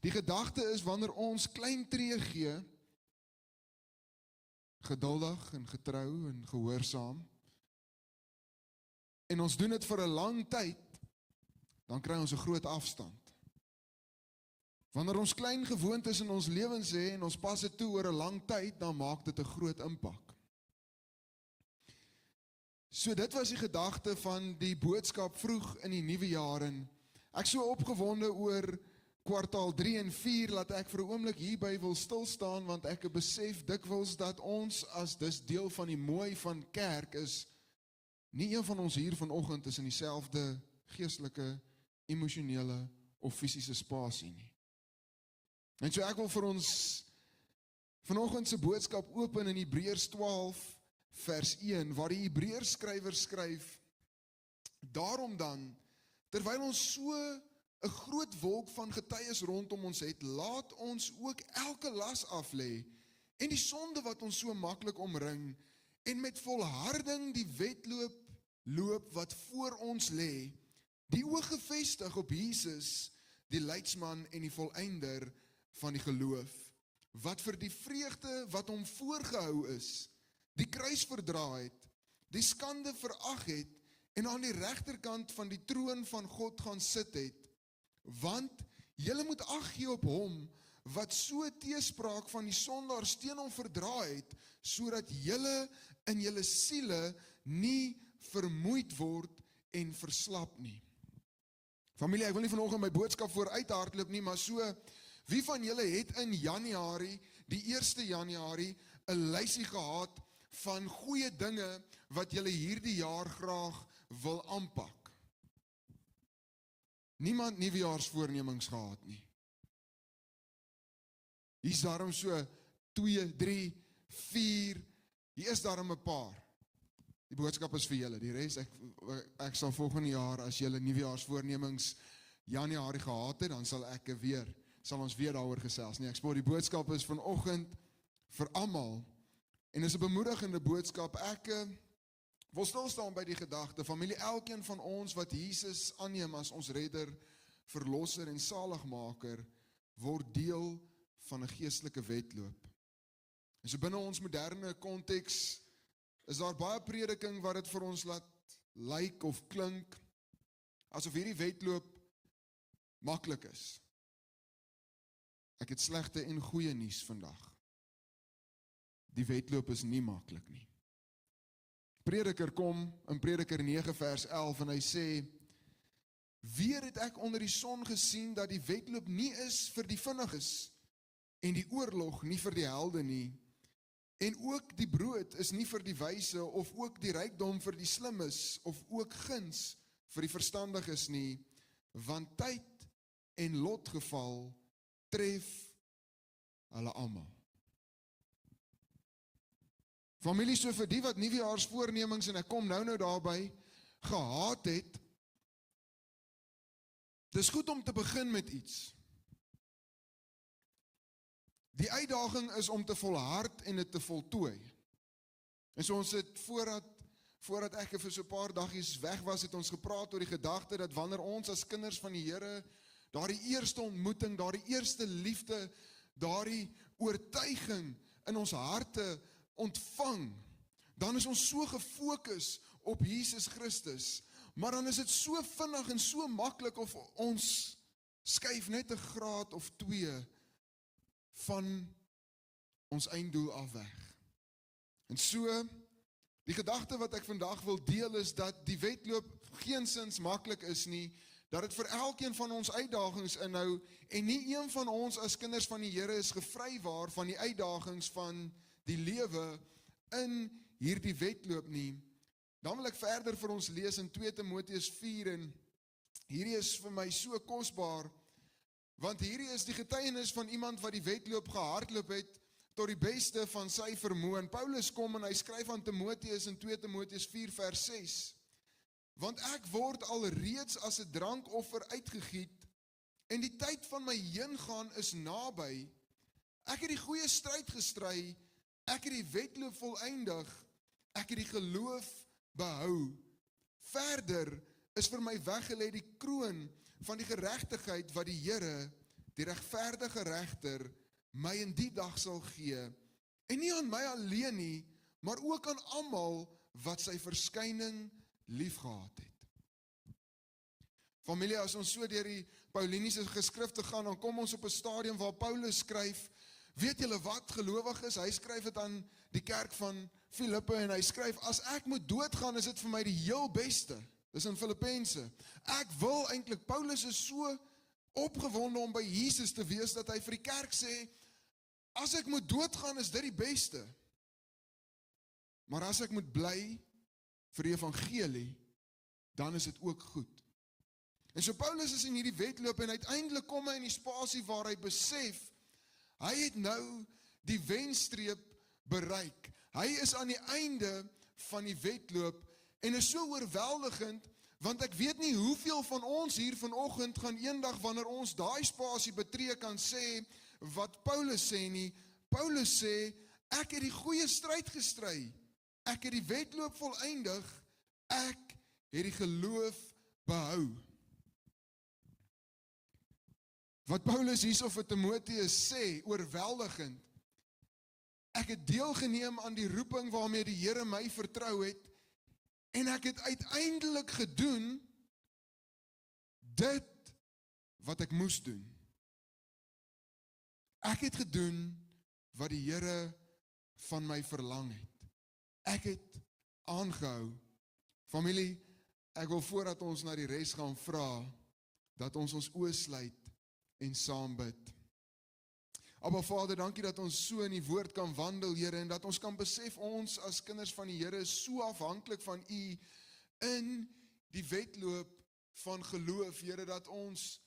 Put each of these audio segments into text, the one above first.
Die gedagte is, wanneer ons klein tree gee, geduldig en getrou en gehoorsaam, en ons doen dit vir 'n lang tyd, dan kry ons 'n groot afstand. Wanneer ons klein gewoontes in ons lewens hê en ons pas dit toe oor 'n lang tyd, dan maak dit 'n groot impak. So dit was die gedagte van die boodskap vroeg in die nuwe jaar, en ek so opgewonde oor kwartaal 3 en 4, laat ek vir 'n oomblik hierby wil stilstaan, want ek besef dikwels dat ons, as dis deel van die mooi van kerk is, nie een van ons hier vanoggend is in dieselfde geestelike, emosionele of fisiese spasie nie. En so ek wil vir ons vanoggend se boodskap open in Hebreërs 12 vers 1, waar die Hebreërs skrywer skryf, daarom dan, terwyl ons so 'n groot wolk van getuies rondom ons het, laat ons ook elke las aflê, en die sonde wat ons so maklik omring, en met volharding die wedloop loop wat voor ons lê, die oog gefestig op Jesus, die leidsman en die volëinder van die geloof, wat vir die vreugde wat hom voorgehou is, die kruis verdra het, die skande verag het, en aan die regterkant van die troon van God gaan sit het, want julle moet ag gee op hom, wat so teespraak van die sondaars teen hom verdra het, sodat julle in julle siele nie vermoeid word en verslap nie. Familie, ek wil nie vanoggend my boodskap vooruit hardloop nie, maar so, wie van julle het in Januarie, die 1 Januarie, 'n lysie gehad van goeie dinge wat julle hierdie jaar graag wil aanpak? Niemand nuwejaarsvoornemings gehad nie. Hier's daarom so 2, 3, 4, hier is daarom 'n paar. Die boodskap is vir julle, die res, ek sal volgende jaar, as julle nuwejaarsvoornemings Januarie gehad het, dan sal ons weer daaroor gesels. Nee, ek spot, die boodskap is vanoggend vir almal, en is 'n bemoedigende boodskap. Ek wil stilstaan by die gedagte, familie, elkeen van ons wat Jesus aanneem as ons redder, verlosser en saligmaker, word deel van 'n geestelike wedloop. En so binne ons moderne konteks is daar baie prediking wat dit vir ons laat lyk of klink asof hierdie wedloop maklik is. Ek het slegte en goeie nuus vandag. Die wedloop is nie maklik nie. Prediker kom in Prediker 9 vers 11 en hy sê, weer het ek onder die son gesien dat die wedloop nie is vir die vinniges en die oorlog nie vir die helde nie, en ook die brood is nie vir die wyse of ook die rykdom vir die slimmes of ook guns vir die verstandiges nie, want tyd en lotgeval tref hulle almal. Familie, so vir die wat nuwejaarsvoornemings, en ek kom nou daarby, gehad het, dis goed om te begin met iets. Die uitdaging is om te volhard en dit te voltooi. En so ons het voordat ek vir so 'n paar daggies weg was, het ons gepraat oor die gedagte dat wanneer ons as kinders van die Here daardie eerste ontmoeting, daardie eerste liefde, daardie oortuiging in ons harte ontvang, dan is ons so gefokus op Jesus Christus, maar dan is dit so vinnig en so maklik of ons skuif net 'n graad of 2 van ons einddoel af weg. En so, die gedagte wat ek vandag wil deel is dat die wedloop geensins maklik is nie, dat dit vir elkeen van ons uitdagings inhou, en nie een van ons as kinders van die Here is gevrywaar van die uitdagings van die lewe in hierdie wedloop nie. Dan wil ek verder vir ons lees in 2 Timoteus 4, en hierdie is vir my so kosbaar, want hierdie is die getuienis van iemand wat die wedloop gehardloop het tot die beste van sy vermoë. En Paulus kom en hy skryf aan Timoteus in 2 Timoteus 4 vers 6, want ek word alreeds as 'n drankoffer uitgegiet, en die tyd van my heengaan is naby. Ek het die goeie stryd gestry, ek het die wedloop volëindig, ek het die geloof behou. Verder is vir my weggelê die kroon van die geregtigheid wat die Here, die regverdige regter, my in die dag sal gee, en nie aan my alleen nie, maar ook aan almal wat sy verskyning liefgehad het. Familie, as ons so deur die Pauliniese geskrifte gaan, dan kom ons op 'n stadium waar Paulus skryf, weet julle wat gelowig is? Hy skryf dit aan die kerk van Filippe en hy skryf, as ek moet doodgaan, is dit vir my die heel beste. Dis in Filippense. Ek wil eintlik, Paulus is so opgewonde om by Jesus te wees, dat hy vir die kerk sê, as ek moet doodgaan, is dit die beste. Maar as ek moet bly vir die evangelie, dan is dit ook goed. En so Paulus is in hierdie wedloop en uiteindelik kom hy in die spasie waar hy besef, hy het nou die wenstreep bereik. Hy is aan die einde van die wedloop en is so oorweldigend, want ek weet nie hoeveel van ons hier vanoggend gaan eendag wanneer ons daai spasie betree kan sê wat Paulus sê nie. Paulus sê, ek het die goeie stryd gestry. Ek het die wedloop volëindig. Ek het die geloof behou. Wat Paulus hierso vir Timoteus sê, oorweldigend. Ek het deelgeneem aan die roeping waarmee die Here my vertrou het, en ek het uiteindelik gedoen dit wat ek moes doen. Ek het gedoen wat die Here van my verlang het. Ek het aangehou. Familie, ek wil voordat ons na die res gaan vra, dat ons oë sluit en saam bid. Abba Vader, dankie dat ons so in die woord kan wandel, Here, en dat ons kan besef ons as kinders van die Here is so afhanklik van U in die wedloop van geloof, Here, dat ons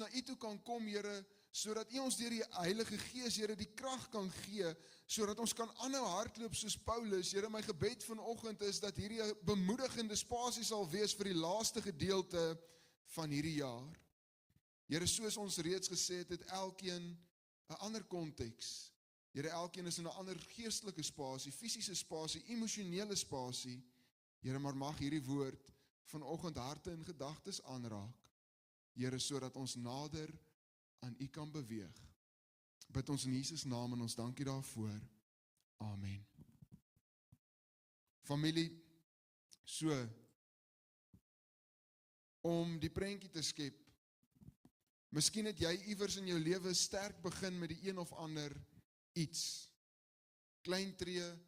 na U toe kan kom, Here, sodat U ons deur die Heilige Gees, Here, die krag kan gee, sodat ons kan aanhou hardloop soos Paulus. Here, my gebed vanoggend is dat hierdie 'n bemoedigende spasie sal wees vir die laaste gedeelte van hierdie jaar. Here, soos ons reeds gesê het elkeen 'n ander konteks. Here, elkeen is in 'n ander geestelike spasie, fisiese spasie, emosionele spasie. Here, maar mag hierdie woord vanoggend harte en gedagtes aanraak. Here, sodat ons nader aan U kan beweeg. Bid ons in Jesus naam en ons dankie daarvoor. Amen. Familie, so om die prentjie te skep. Miskien het jy iewers in jou lewe sterk begin met die een of ander iets. Klein tree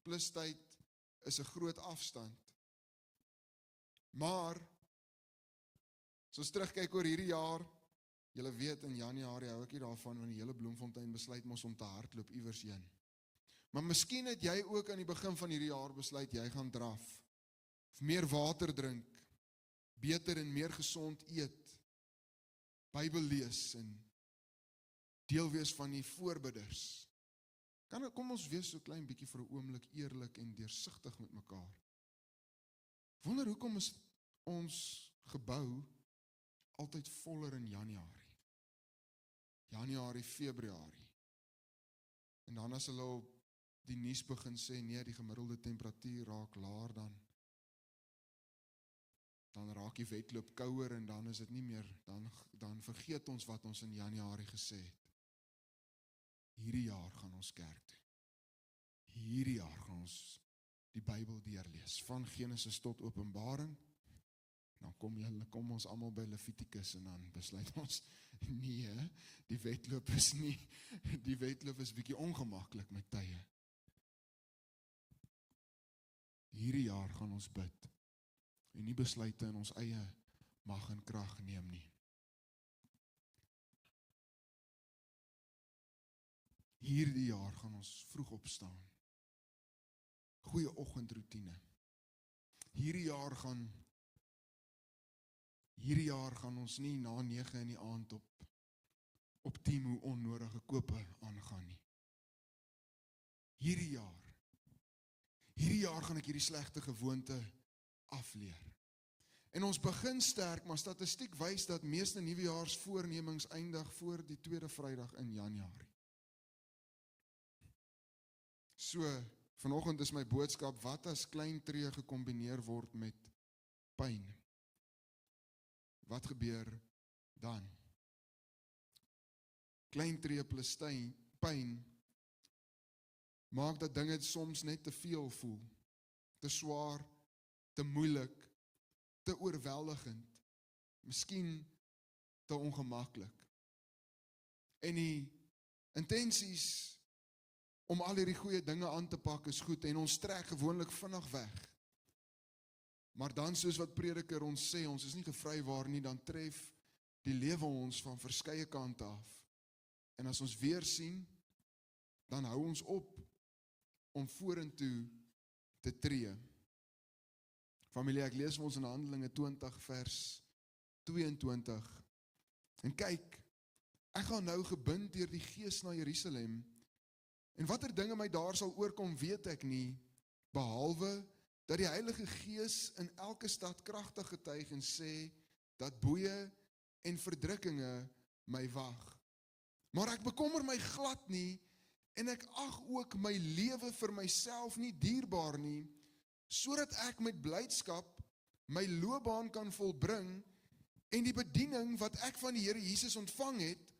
plus tyd is 'n groot afstand. Maar, as ons terugkyk oor hierdie jaar, julle weet in Januarie hou ek nie daarvan, want die hele Bloemfontein besluit mos om te hardloop iewers heen. Maar miskien het jy ook aan die begin van hierdie jaar besluit, jy gaan draf, of meer water drink, beter en meer gesond eet, Bybel lees en deel wees van die voorbidders. Kom ons wees so klein bietjie vir 'n oomblik eerlik en deursigtig met mekaar. Wonder hoekom is ons gebou altyd voller in Januarie, Februarie. En dan as hulle op die nuus begin sê, nee, die gemiddelde temperatuur raak laer, dan raak die wedloop kouer en dan is dit nie meer, dan vergeet ons wat ons in Januarie gesê het. Hierdie jaar gaan ons kerk toe. Hierdie jaar gaan ons die Bybel deurlees, van Genesis tot Openbaring. Dan kom ons almal by Levitikus en dan besluit ons, nee, die wedloop is bietjie ongemaklik met tye. Hierdie jaar gaan ons bid en nie besluite in ons eie mag en krag neem nie. Hierdie jaar gaan ons vroeg opstaan. Goeie oggendroetine. Hierdie jaar gaan ons nie na 9 in die aand op Temu onnodige kope aangaan nie. Hierdie jaar gaan ek hierdie slegte gewoonte afleer. En ons begin sterk, maar statistiek wys dat meeste nuwejaarsvoornemings eindig voor die tweede Vrydag in Januarie. So, vanoggend is my boodskap, wat as klein tree gekombineer word met pyn? Wat gebeur dan? klein tree plus pyn, maak dat dinge soms net te veel voel, te swaar, te moeilik, te oorweldigend, miskien te ongemaklik. En die intensies om al hierdie goeie dinge aan te pak is goed, en ons trek gewoonlik vinnig weg. Maar dan, soos wat prediker ons sê, ons is nie gevrywaar nie, dan tref die lewe ons van verskeie kante af. En as ons weer sien, dan hou ons op om vorentoe te tree. Familie, ek lees vir ons in Handelinge 20 vers 22. En kyk, ek gaan nou gebind deur die Gees na Jerusalem, en watter dinge my daar sal oorkom, weet ek nie, behalwe dat die Heilige Gees in elke stad kragtig getuig en sê, dat boeie en verdrukkinge my wag. Maar ek bekommer my glad nie, en ek ag ook my lewe vir myself nie dierbaar nie, sodat ek met blydskap my loopbaan kan volbring, en die bediening wat ek van die Here Jesus ontvang het,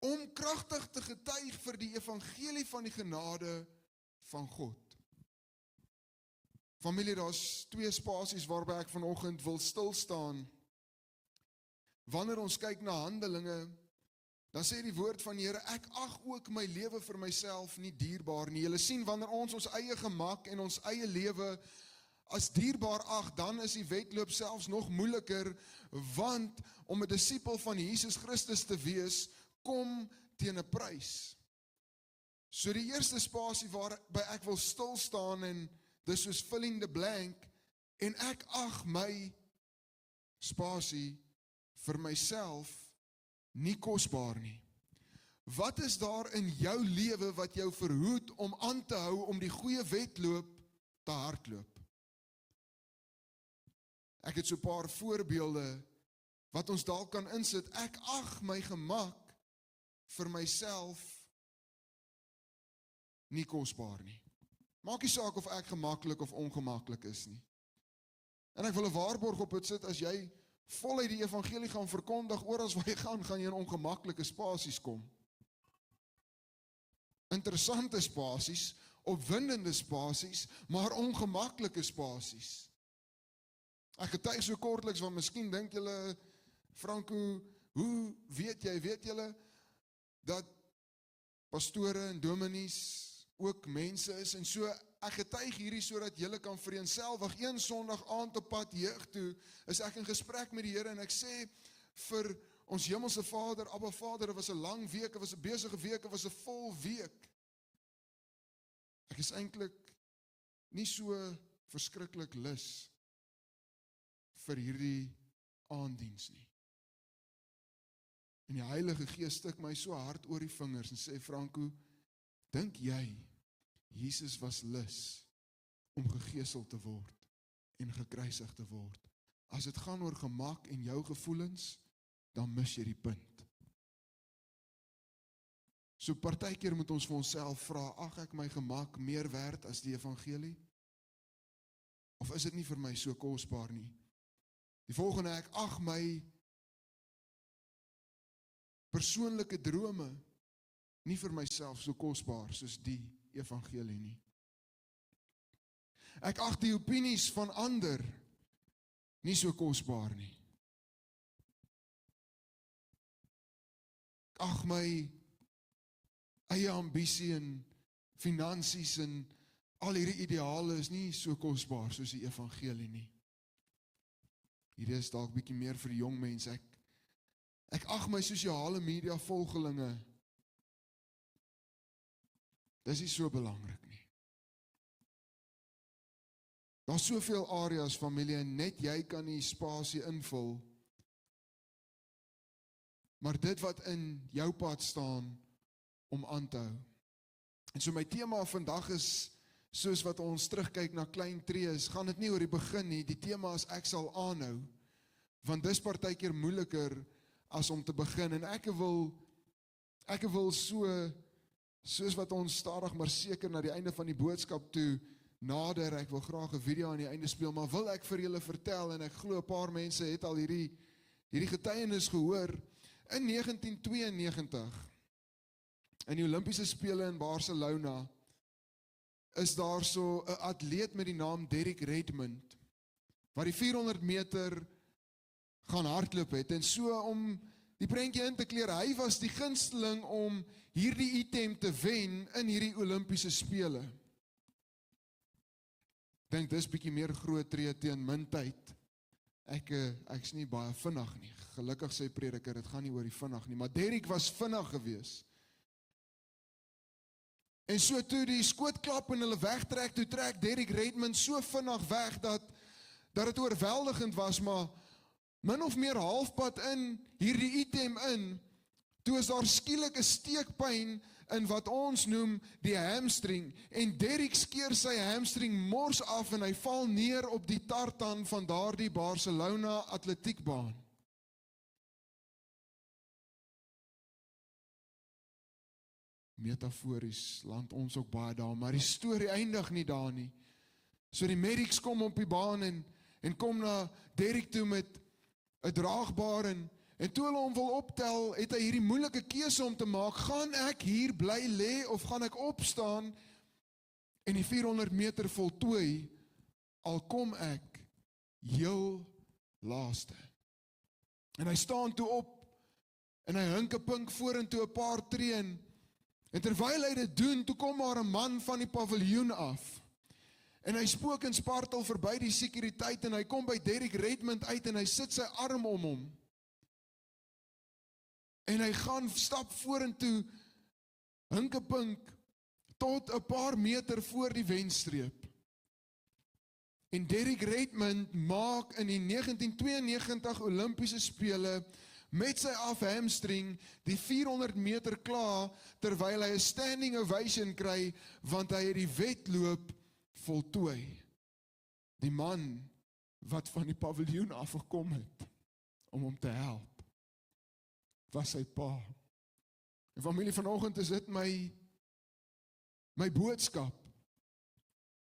om kragtig te getuig vir die evangelie van die genade van God. Familie, daar's 2 spasies waarby ek vanoggend wil stilstaan. Wanneer ons kyk na Handelinge, dan sê die woord van die Here, ek ag ook my lewe vir myself nie dierbaar nie. Julle sien, wanneer ons eie gemak en ons eie lewe as dierbaar ag, dan is die wedloop selfs nog moeiliker, want om 'n disipel van Jesus Christus te wees, kom teen 'n prys. So die eerste spasie waarby ek wil stil staan, en dis soos filling the blank, en ek ag my spasie vir myself nie kosbaar nie. Wat is daar in jou lewe wat jou verhoed om aan te hou om die goeie wedloop te hardloop? Ek het so 'n paar voorbeelde wat ons dalk kan insit. Ek ag my gemak vir myself nie kosbaar nie. Maak nie saak of ek gemaklik of ongemaklik is nie. En ek wil 'n waarborg op dit sit, as jy voluit die evangelie gaan verkondig, oral waar jy gaan jy in ongemaklike spasies kom. Interessante spasies, opwindende spasies, maar ongemaklike spasies. Ek getuig so kortliks, want miskien dink julle, Franco, hoe weet julle dat pastore en dominees ook mense is, en so ek getuig hierdie sodat julle kan vereenselwig. Een Sondag aand op pad jeug toe, is ek in gesprek met die Here, en ek sê vir ons hemelse Vader, Abba Vader, dit was 'n lang week, dit was 'n besige week, dit was 'n vol week. Ek is eintlik nie so verskriklik lus vir hierdie aanddiens nie. En die Heilige Gees stik my so hard oor die vingers en sê, Franco, dink jy Jesus was lus om gegeesel te word en gekruisig te word? As dit gaan oor gemak en jou gevoelens, dan mis jy die punt. So partykeer moet ons vir onsself vra, ag ek my gemak meer werd as die evangelie? Of is dit nie vir my so kosbaar nie? Die volgende, ek ag my persoonlike drome nie vir myself so kosbaar soos die evangelie nie. Ek ag die opinies van ander nie so kosbaar nie. Ek ag my eie ambisie en finansies en al hierdie ideale is nie so kosbaar soos die evangelie nie. Hierdie is dalk bietjie meer vir die jong mense. Ek ag my sosiale media volgelinge. Dis nie so belangrik nie. Daar's soveel areas, familie, en net jy kan die spasie invul. Maar dit wat in jou pad staan om aan te hou. En so my tema vandag is, soos wat ons terugkyk na klein trees, gaan dit nie oor die begin nie, die tema is ek sal aanhou, want dis partykeer moeiliker as om te begin, en ek wil soos wat ons stadig maar seker na die einde van die boodskap toe nader, ek wil graag 'n video aan die einde speel, maar wil ek vir julle vertel, en ek glo 'n paar mense het al hierdie getuienis gehoor, in 1992, in die Olympiese spele in Barcelona, is daar so 'n atleet met die naam Derek Redmond, wat die 400 meter gaan hardloop het, en so om die prentjie in te kleur, hy was die gunsteling om hierdie item te wen in hierdie Olympiese spele. Dink dis bietjie meer groot tree teen min tyd. Ek's nie baie vinnig nie. Gelukkig sê prediker, dit gaan nie oor die vinnig nie, maar Derek was vinnig gewees. En so toe die skoot klap en hulle wegtrek, toe trek Derek Redmond so vinnig weg dat dit oorweldigend was, maar min of meer halfpad in hierdie item in, toe is daar skielik 'n steekpyn in wat ons noem die hamstring, en Derek skeer sy hamstring mors af en hy val neer op die tartan van daardie Barcelona atletiekbaan. Metafories land ons ook baie daar, maar die storie eindig nie daar nie. So die medics kom op die baan en kom na Derek toe met 'n draagbaar, en toe hulle hom wil optel, het hy hierdie moeilike keuse om te maak, gaan ek hier bly lê of gaan ek opstaan en die 400 meter voltooi, al kom ek heel laaste. En hy staan toe op en hy hink 'n pink vorentoe 'n paar tree, en terwyl hy dit doen, toe kom maar 'n man van die paviljoen af. En hy spook en spartel verby die sekuriteit, en hy kom by Derek Redmond uit en hy sit sy arm om hom. En hy gaan stap vorentoe, hinkepink, tot 'n paar meter voor die wenstreep. En Derek Redmond maak in die 1992 Olympiese spele met sy afhamstring die 400 meter klaar, terwyl hy 'n standing ovation kry, want hy het die wedloop voltooi. Die man wat van die paviljoen afgekom het om hom te help, was sy pa. En familie, vanoggend is dit my boodskap.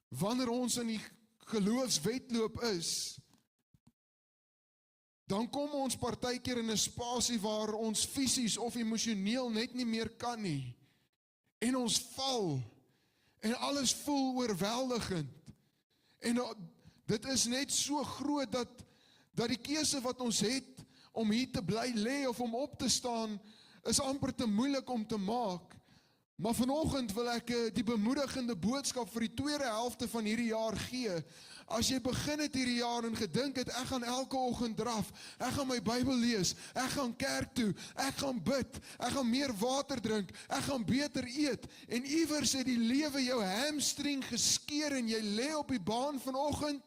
Wanneer ons in die geloofswedloop is, dan kom ons partykeer in 'n spasie waar ons fisies of emosioneel net nie meer kan nie. En ons val, en alles voel oorweldigend. En dit is net so groot dat die keuse wat ons het om hier te bly lê of om op te staan, is amper te moeilik om te maak. Maar vanoggend wil ek die bemoedigende boodskap vir die tweede helfte van hierdie jaar gee. As jy begin het hierdie jaar en gedink het, ek gaan elke oggend draf, ek gaan my Bybel lees, ek gaan kerk toe, ek gaan bid, ek gaan meer water drink, ek gaan beter eet, en iewers het die lewe jou hamstring geskeer en jy lê op die baan vanoggend,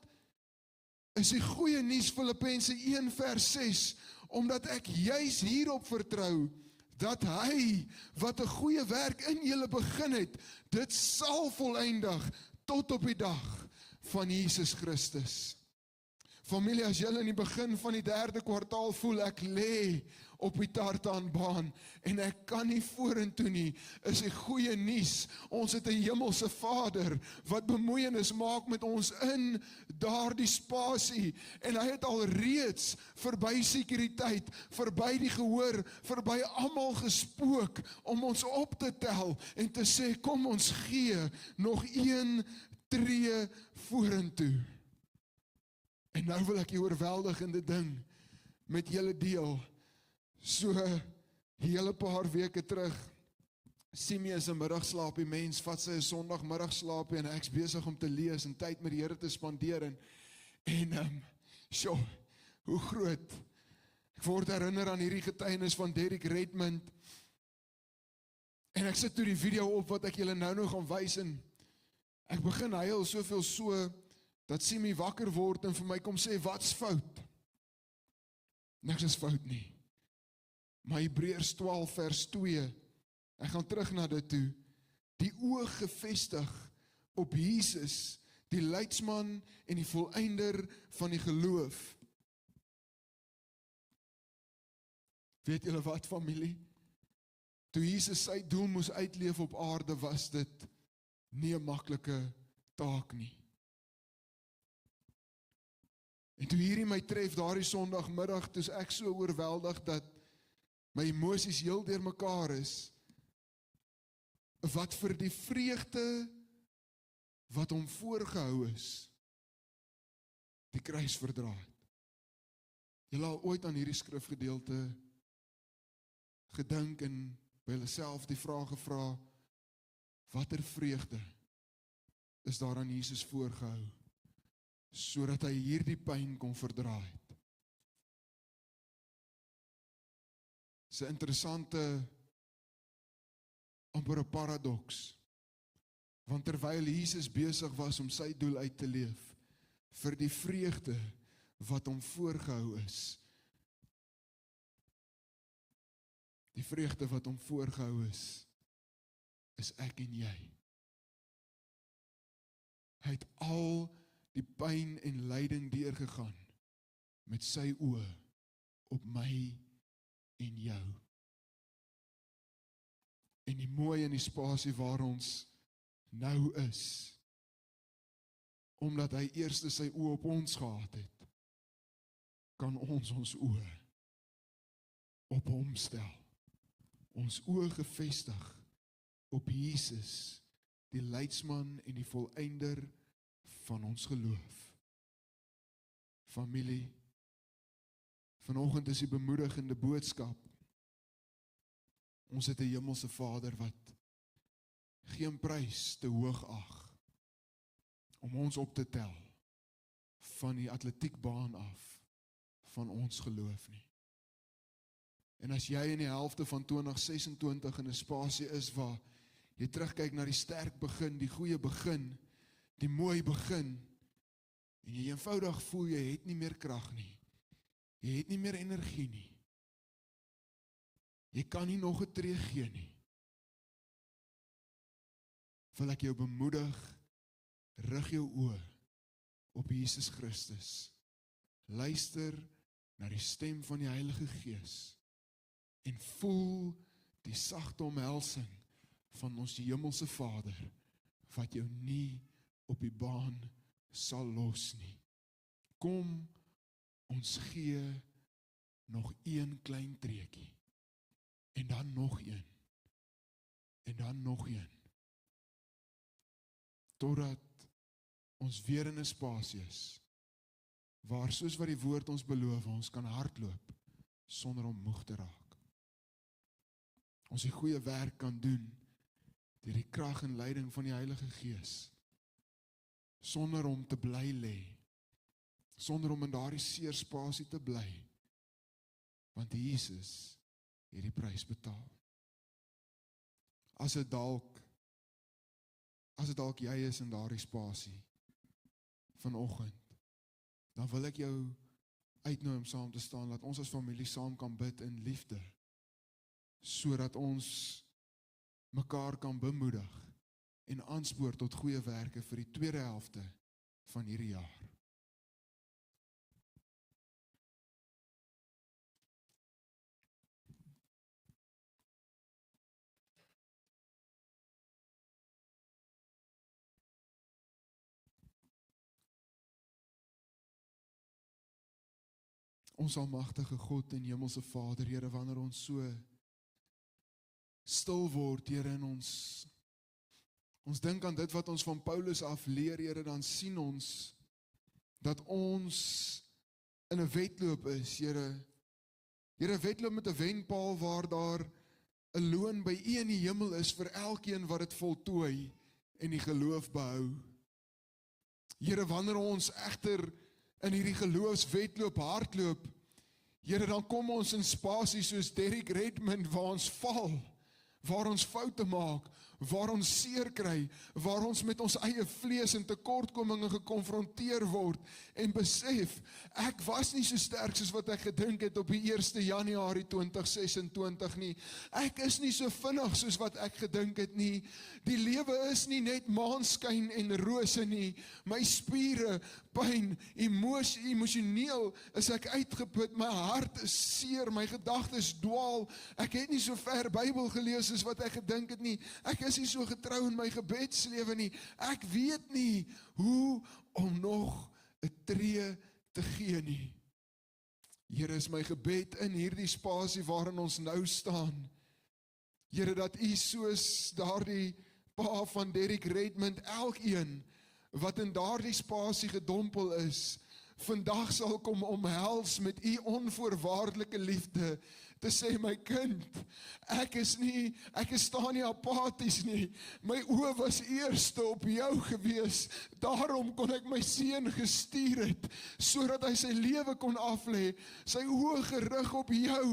is die goeie nuus Filippense 1 vers 6, omdat ek juis hierop vertrou, dat hy wat 'n goeie werk in julle begin het, dit sal volëindig tot op die dag van Jesus Christus. Familie, as julle in die begin van die 3de kwartaal voel, ek lê op die tartanbaan en ek kan nie vorentoe nie, is die goeie nuus. Ons het 'n hemelse Vader wat bemoeienis maak met ons in daardie spasie, en hy het al reeds verby sekuriteit, verby die gehoor, verby almal gespook om ons op te tel en te sê, kom ons gee nog 1 tree vorentoe. En nou wil ek die oorweldigende ding met julle deel. So hele paar weke terug, Simie is 'n middagslaapie mens, vat sy 'n Sondagmiddagslaapie, en ek's besig om te lees en tyd met die Here te spandeer, en hoe groot. Ek word herinner aan hierdie getuienis van Derek Redmond, en ek sit toe die video op wat ek julle nou gaan wys, en ek begin huil soveel so, dat Simie wakker word en vir my kom sê, wat's fout? Niks is fout nie. Maar Hebreërs 12 vers 2, ek gaan terug na dit toe, die oog gefestig op Jesus, die leidsman en die volëinder van die geloof. Weet julle wat, familie? Toe Jesus sy doel moes uitleef op aarde, was dit nie 'n maklike taak nie. En toe hierdie my tref, daardie Sondagmiddag, toe is ek so oorweldig dat my emosies heel deurmekaar is. wat vir die vreugde wat hom voorgehou is, die kruis verdra het. Julle al ooit aan hierdie skrifgedeelte gedink en by julle self die vraag gevra, watter vreugde is daar aan Jesus voorgehou, sodat hy hierdie pyn kon verdra het? Dis 'n interessante, amper 'n paradoks, want terwyl Jesus besig was om sy doel uit te leef, vir die vreugde wat hom voorgehou is, die vreugde wat hom voorgehou is ek en jy. Hy het al die pyn en lyding deurgegaan met sy oë op my en jou. En die mooi in die spasie waar ons nou is, omdat hy eers sy oë op ons gehad het, kan ons oë op hom stel. Ons oë gefestig op Jesus, die leidsman en die volëinder van ons geloof. Familie, vanoggend is die bemoedigende boodskap. Ons het 'n hemelse Vader wat geen prys te hoog ag om ons op te tel van die atletiekbaan af van ons geloof nie. En as jy in die helfte van 2026 in 'n spasie is waar jy terugkyk na die sterk begin, die goeie begin, die mooi begin, en jy eenvoudig voel jy het nie meer krag nie, jy het nie meer energie nie, jy kan nie nog 'n tree gee nie, wil ek jou bemoedig, rig jou oë op Jesus Christus, luister na die stem van die Heilige Gees, en voel die sagte omhelsing van ons hemelse Vader, wat jou nie op die baan sal los nie. Kom, ons gee nog een klein treetjie, en dan nog een, en dan nog een, totdat ons weer in 'n spasie is, waar soos wat die woord ons beloof, ons kan hardloop, sonder om moeg te raak. Ons die goeie werk kan doen, deur die krag en leiding van die Heilige Gees, sonder om te bly lê, sonder om in daardie seer spasie te bly, want Jesus het die prys betaal. As dit dalk jy is in daardie spasie vanoggend, dan wil ek jou uitnooi om saam te staan, laat ons as familie saam kan bid in liefde, sodat ons mekaar kan bemoedig en aanspoor tot goeie werke vir die tweede helfte van hierdie jaar. Ons almagtige God en hemelse Vader, Here, wanneer ons so stil word, Here, in ons dink aan dit wat ons van Paulus af leer, Here, dan sien ons dat ons in 'n wedloop is, Here. Here, 'n wedloop met 'n wenpaal waar daar 'n loon by U in die hemel is vir elkeen wat dit voltooi en die geloof behou. Here, wanneer ons egter in hierdie geloofswedloop hardloop, Here, dan kom ons in spasies soos Derek Redmond waar ons val, waar ons foute maak, waar ons seer kry, waar ons met ons eie vlees en tekortkominge gekonfronteer word en besef, ek was nie so sterk soos wat ek gedink het op die 1 Januarie 2026 nie. Ek is nie so vinnig soos wat ek gedink het nie. Die lewe is nie net maanskyn en rose nie. My spiere, pyn, emosioneel is ek uitgeput, my hart is seer, my gedagtes dwaal. Ek het nie so ver Bybel gelees soos wat ek gedink het nie. Ek is nie so getrou in my gebedslewe nie. Ek weet nie hoe om nog 'n tree te gee nie. Here, is my gebed in hierdie spasie waarin ons nou staan, Here, dat U soos daardie pa van Derek Redmond, elkeen wat in daardie spasie gedompel is, vandag sal kom omhels met U onvoorwaardelike liefde, te sê, my kind, ek staan nie apaties nie, my oë was eerste op jou gewees, daarom kon ek my seun gestuur het, sodat hy sy lewe kon aflê, sy oë gerig op jou,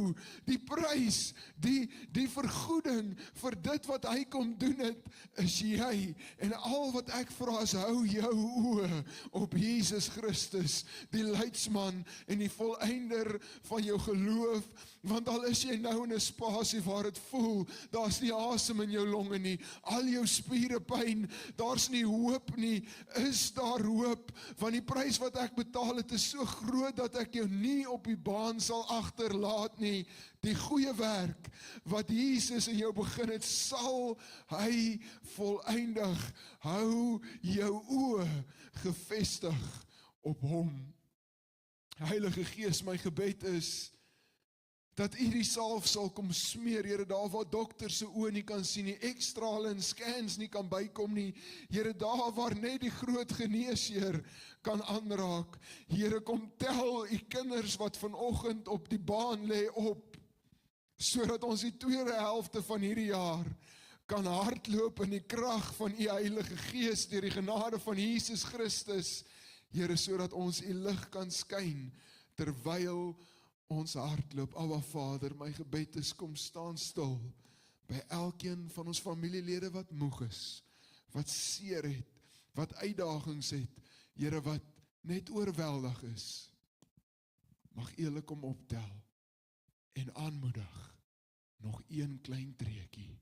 die prys, die vergoeding vir dit wat hy kom doen het, is jy, en al wat ek vra is, hou jou oë op Jesus Christus, die leidsman en die volëinder van jou geloof, want al is jy nou in 'n spasie waar het voel, daar's nie asem in jou longe nie, al jou spiere pyn, daar's nie hoop nie, is daar hoop, want die prys wat ek betaal het is so groot, dat ek jou nie op die baan sal agterlaat nie, die goeie werk, wat Jesus in jou begin het, sal hy volëindig, hou jou oë gefestig op hom. Heilige Gees, my gebed is, dat U die salf sal kom smeer, Here, daar waar dokters se oë nie kan sien nie, ekstrale en scans nie kan bykom nie, Here, daar waar net die groot geneesheer kan aanraak, Here, kom tel U kinders wat vanoggend op die baan lê op, sodat ons die tweede helfte van hierdie jaar kan hardloop in die krag van U Heilige Gees, deur die genade van Jesus Christus, Here, sodat ons U lig kan skyn, terwyl ons hardloop. Aba Vader, my gebed is, kom staan stil by elkeen van ons familielede wat moeg is, wat seer het, wat uitdagings het, Here, wat net oorweldig is. Mag U hulle kom optel en aanmoedig, nog een klein treetjie.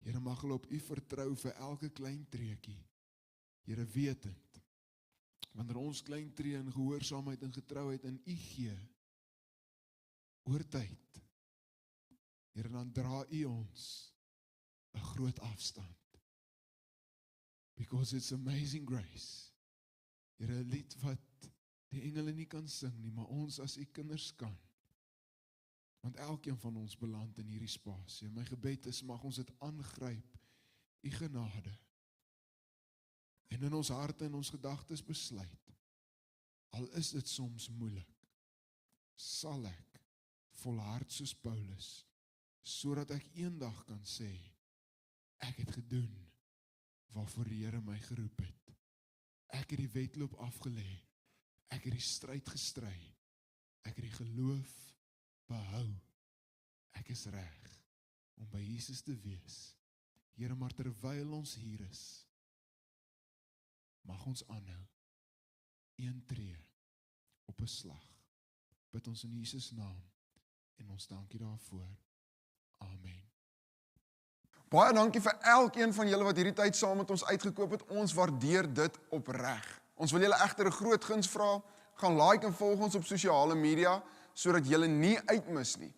Here, mag hulle op U vertrou vir elke klein treetjie. Here, wetend, wanneer ons klein tree in gehoorsaamheid en getrouheid in U gee, oor tyd, Here, dan dra U ons 'n groot afstand. Because it's amazing grace. Here, 'n lied wat die engele nie kan sing nie, maar ons as U kinders kan. Want elkeen van ons beland in hierdie spasie. My gebed is, mag ons dit aangryp, U genade. En in ons harte en ons gedagtes besluit, al is dit soms moeilik, sal ek volhard soos Paulus, sodat ek eendag kan sê, ek het gedoen waarvoor die Here my geroep het. Ek het die wedloop afgelê, ek het die stryd gestry, ek het die geloof behou, ek is reg om by Jesus te wees. Here, maar terwyl ons hier is, mag ons aanhou, een tree op 'n slag. Bid ons in Jesus naam, en ons dankie daarvoor. Amen. Baie dankie vir elkeen van julle wat hierdie tyd saam met ons uitgekoop het. Ons waardeer dit opreg. Ons wil julle egter 'n groot guns vra. Gaan like en volg ons op sosiale media, sodat julle nie uitmis nie.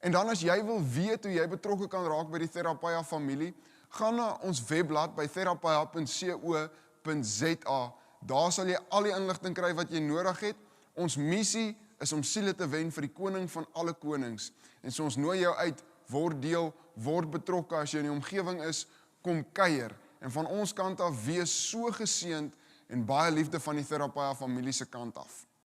En dan as jy wil weet hoe jy betrokke kan raak by die Therapia familie, gaan na ons webblad by therapia.co.za. Daar sal jy al die inligting kry wat jy nodig het. Ons missie is om siele te wen vir die koning van alle konings. En so ons nooi jou uit, word deel, word betrokke as jy in die omgewing is, kom kuier. En van ons kant af, wees so geseënd en baie liefde van die Therapia familie se kant af.